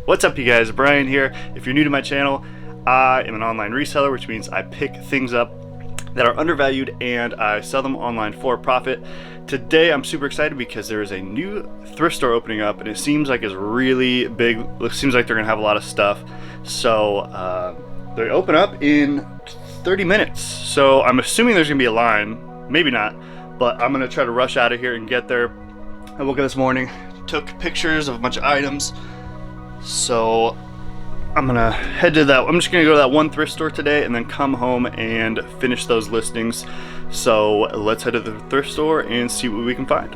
What's up, you guys? Brian here. If you're new to my channel, I am an online reseller, which means I pick things up that are undervalued and I sell them online for a profit. Today I'm super excited because there is a new thrift store opening up and it seems like it's really big. It seems like they're gonna have a lot of stuff. So they open up in 30 minutes. So I'm assuming there's gonna be a line, maybe not, but I'm gonna try to rush out of here and get there. I woke up this morning, took pictures of a bunch of items. So I'm gonna head to that. I'm just gonna go to that one thrift store today and then come home and finish those listings. So let's head to the thrift store and see what we can find.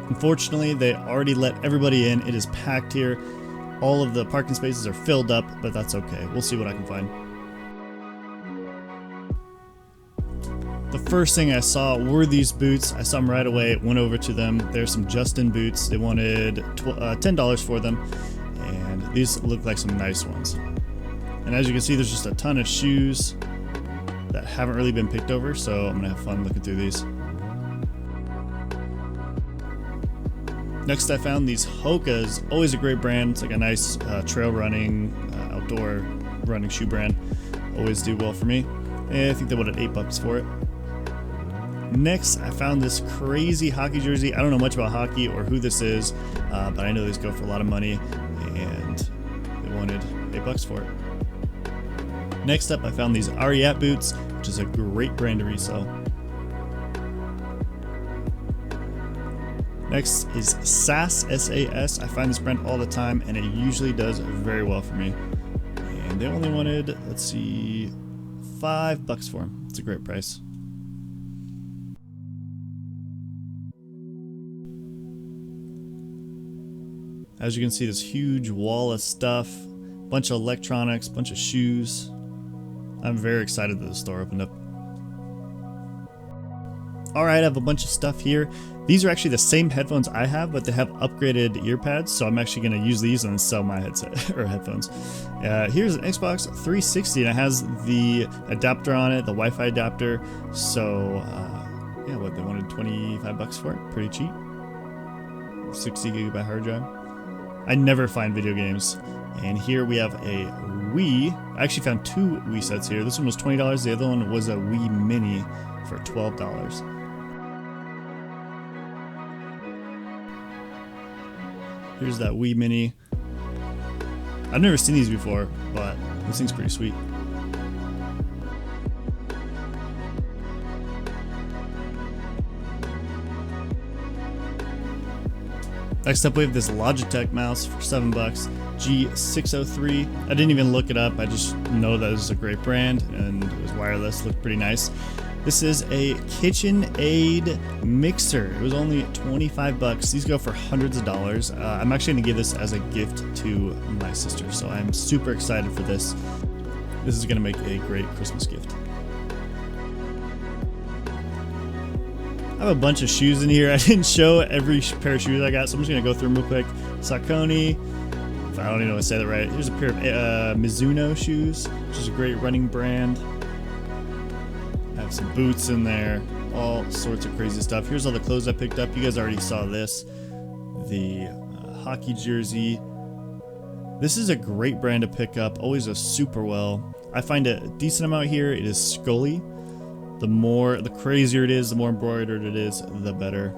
Unfortunately, they already let everybody in. It is packed here. All of the parking spaces are filled up, but that's okay. We'll see what I can find. The first thing I saw were these boots. I saw them right away, went over to them. There's some Justin boots. They wanted $10 for them, and these look like some nice ones. And as you can see, there's just a ton of shoes that haven't really been picked over, so I'm gonna have fun looking through these. Next, I found these Hoka's. Always a great brand. It's like a nice trail running, outdoor running shoe brand. Always do well for me. And I think they wanted $8 for it. Next, I found this crazy hockey jersey. I don't know much about hockey or who this is, but I know these go for a lot of money, and they wanted $8 for it. Next up, I found these Ariat boots, which is a great brand to resell. Next is SAS, S-A-S. I find this brand all the time, and it usually does very well for me. And they only wanted, let's see, $5 for them. It's a great price. As you can see, this huge wall of stuff, bunch of electronics, bunch of shoes. I'm very excited that the store opened up. Alright, I have a bunch of stuff here. These are actually the same headphones I have, but they have upgraded ear pads, so I'm actually going to use these and sell my headset or headphones. Here's an Xbox 360, and it has the adapter on it, the Wi-Fi adapter. So, yeah, what, they wanted $25 for it? Pretty cheap. 60 gigabyte hard drive. I never find video games. And here we have a Wii. I actually found two Wii sets here. This one was $20. The other one was a Wii Mini for $12. Here's that Wii Mini. I've never seen these before, but this thing's pretty sweet. Next up, we have this Logitech mouse for $7, G603. I didn't even look it up. I just know that this is a great brand, and it was wireless. Looked pretty nice. This is a KitchenAid mixer. It was only $25. These go for hundreds of dollars. I'm actually gonna give this as a gift to my sister, so I'm super excited for this. This is gonna make a great Christmas gift. I have a bunch of shoes in here. I didn't show every pair of shoes I got, so I'm just gonna go through them real quick. Saucony, if I don't even know if I say that right. Here's a pair of Mizuno shoes, which is a great running brand. I have some boots in there, all sorts of crazy stuff. Here's all the clothes I picked up. You guys already saw this. The hockey jersey. This is a great brand to pick up, always does super well. I find a decent amount here. It is Scully. The crazier it is, the more embroidered it is, the better.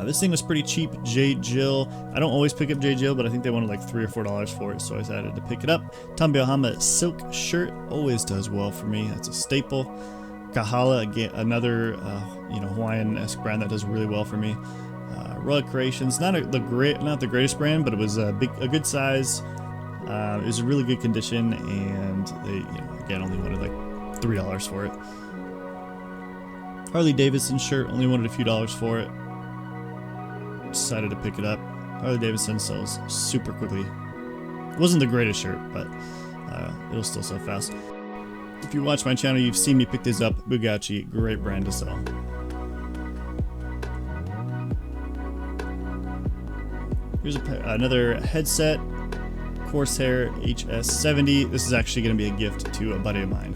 This thing was pretty cheap. J. Jill. I don't always pick up J. Jill, but I think they wanted like $3 or $4 for it, so I decided to pick it up. Tommy Bahama silk shirt always does well for me. That's a staple. Kahala, again, another Hawaiian-esque brand that does really well for me. Rug Creations, not the greatest brand, but it was a good size. It was a really good condition, and they again only wanted like $3 for it. Harley Davidson shirt, only wanted a few dollars for it. Decided to pick it up. Harley Davidson sells super quickly. It wasn't the greatest shirt, but it'll still sell fast. If you watch my channel, you've seen me pick these up. Bugatti, great brand to sell. Here's another headset, Corsair HS70. This is actually going to be a gift to a buddy of mine.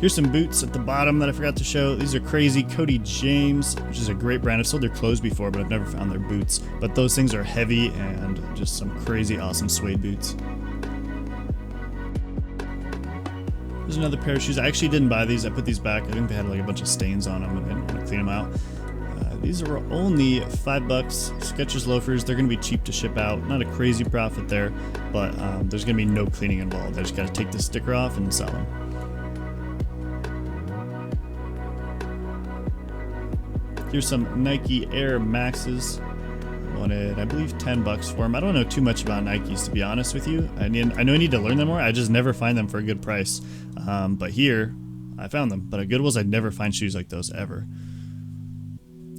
Here's some boots at the bottom that I forgot to show. These are crazy Cody James, which is a great brand. I've sold their clothes before, but I've never found their boots. But those things are heavy and just some crazy awesome suede boots. There's another pair of shoes. I actually didn't buy these. I put these back. I think they had like a bunch of stains on them and I didn't want to clean them out. These are only $5. Skechers loafers. They're going to be cheap to ship out. Not a crazy profit there, but there's going to be no cleaning involved. I just got to take the sticker off and sell them. Here's some Nike Air Maxes. Wanted, I believe, $10 for them. I don't know too much about Nikes, to be honest with you. I know I need to learn them more. I just never find them for a good price. But here, I found them. But at Goodwill's, I'd never find shoes like those ever.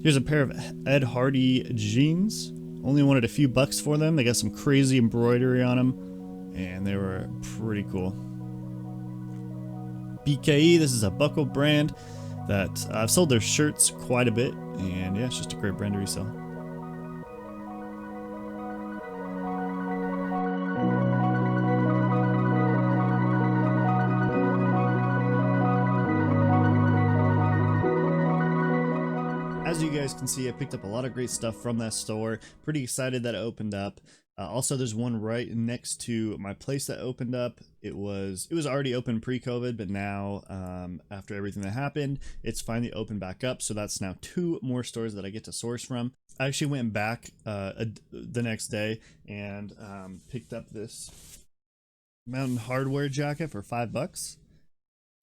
Here's a pair of Ed Hardy jeans. Only wanted a few bucks for them. They got some crazy embroidery on them, and they were pretty cool. BKE, this is a buckle brand that I've sold their shirts quite a bit, and yeah, it's just a great brand to resell. As you guys can see, I picked up a lot of great stuff from that store. Pretty excited that it opened up. Also, there's one right next to my place that opened up. It was already open pre-COVID, but now after everything that happened, it's finally opened back up. So that's now 2 more stores that I get to source from. I actually went back the next day and picked up this Mountain Hardwear jacket for $5.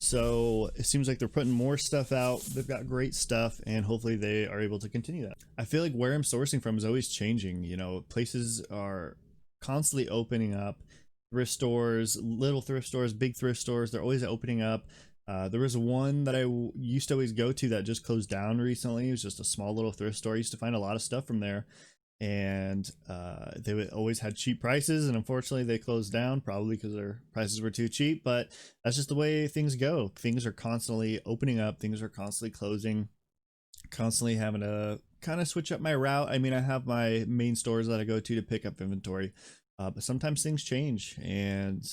So it seems like they're putting more stuff out. They've got great stuff, and hopefully they are able to continue that. I feel like where I'm sourcing from is always changing. You know, places are constantly opening up. Thrift stores, little thrift stores, big thrift stores, they're always opening up. There was one that I used to always go to that just closed down recently. It was just a small little thrift store. I used to find a lot of stuff from there. And they would always had cheap prices, and unfortunately they closed down, probably because their prices were too cheap. But that's just the way things go. Things are constantly opening up, things are constantly closing, constantly having to kind of switch up my route. I mean, I have my main stores that I go to pick up inventory, but sometimes things change. And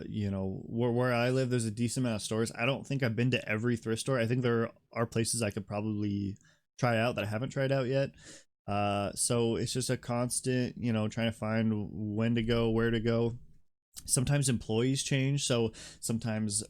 you know, where I live, there's a decent amount of stores. I don't think I've been to every thrift store. I think there are places I could probably try out that I haven't tried out yet. So it's just a constant, you know, trying to find when to go, where to go. Sometimes employees change, so sometimes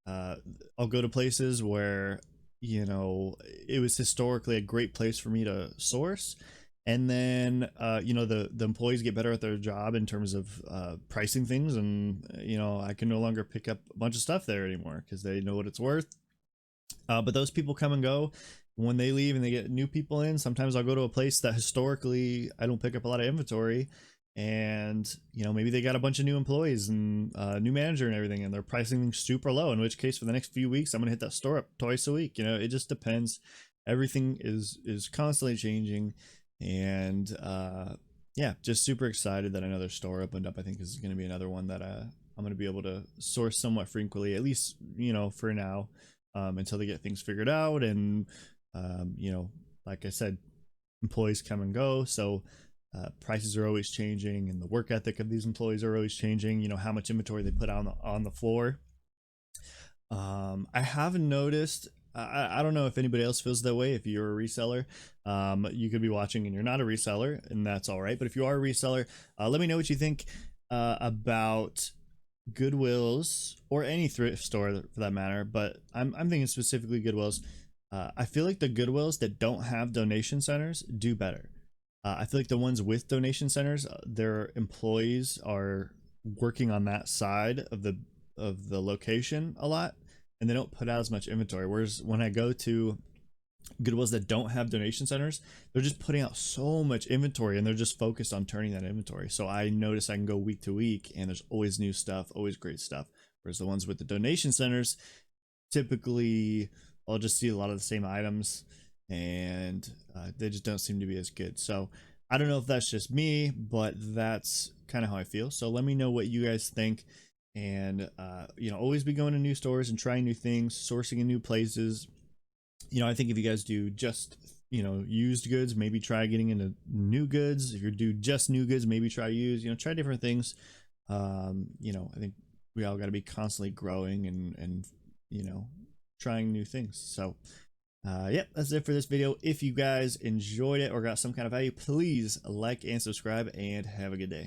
I'll go to places where, you know, it was historically a great place for me to source, and then you know, the employees get better at their job in terms of pricing things, and you know, I can no longer pick up a bunch of stuff there anymore because they know what it's worth. But those people come and go. When they leave and they get new people in, sometimes I'll go to a place that historically I don't pick up a lot of inventory, and you know, maybe they got a bunch of new employees and new manager and everything, and they're pricing things super low, in which case for the next few weeks I'm gonna hit that store up twice a week. You know, it just depends. Everything is constantly changing, and yeah, just super excited that another store opened up. I think this is going to be another one that I'm going to be able to source somewhat frequently, at least, you know, for now, until they get things figured out. And you know, like I said, employees come and go, so prices are always changing, and the work ethic of these employees are always changing. You know, how much inventory they put on the floor. I haven't noticed. I don't know if anybody else feels that way. If you're a reseller, you could be watching and you're not a reseller, and that's all right. But if you are a reseller, let me know what you think about Goodwill's or any thrift store for that matter. But I'm thinking specifically Goodwill's. I feel like the Goodwills that don't have donation centers do better. I feel like the ones with donation centers, their employees are working on that side of the location a lot, and they don't put out as much inventory. Whereas when I go to Goodwills that don't have donation centers, they're just putting out so much inventory, and they're just focused on turning that inventory. So I notice I can go week to week, and there's always new stuff, always great stuff. Whereas the ones with the donation centers, typically I'll just see a lot of the same items, and they just don't seem to be as good. So I don't know if that's just me, but that's kind of how I feel. So let me know what you guys think. And you know, always be going to new stores and trying new things, sourcing in new places. You know, I think if you guys do just, you know, used goods, maybe try getting into new goods. If you do just new goods, maybe try used. You know, try different things. You know, I think we all got to be constantly growing and you know, trying new things. So yep, that's it for this video. If you guys enjoyed it or got some kind of value, please like and subscribe, and have a good day.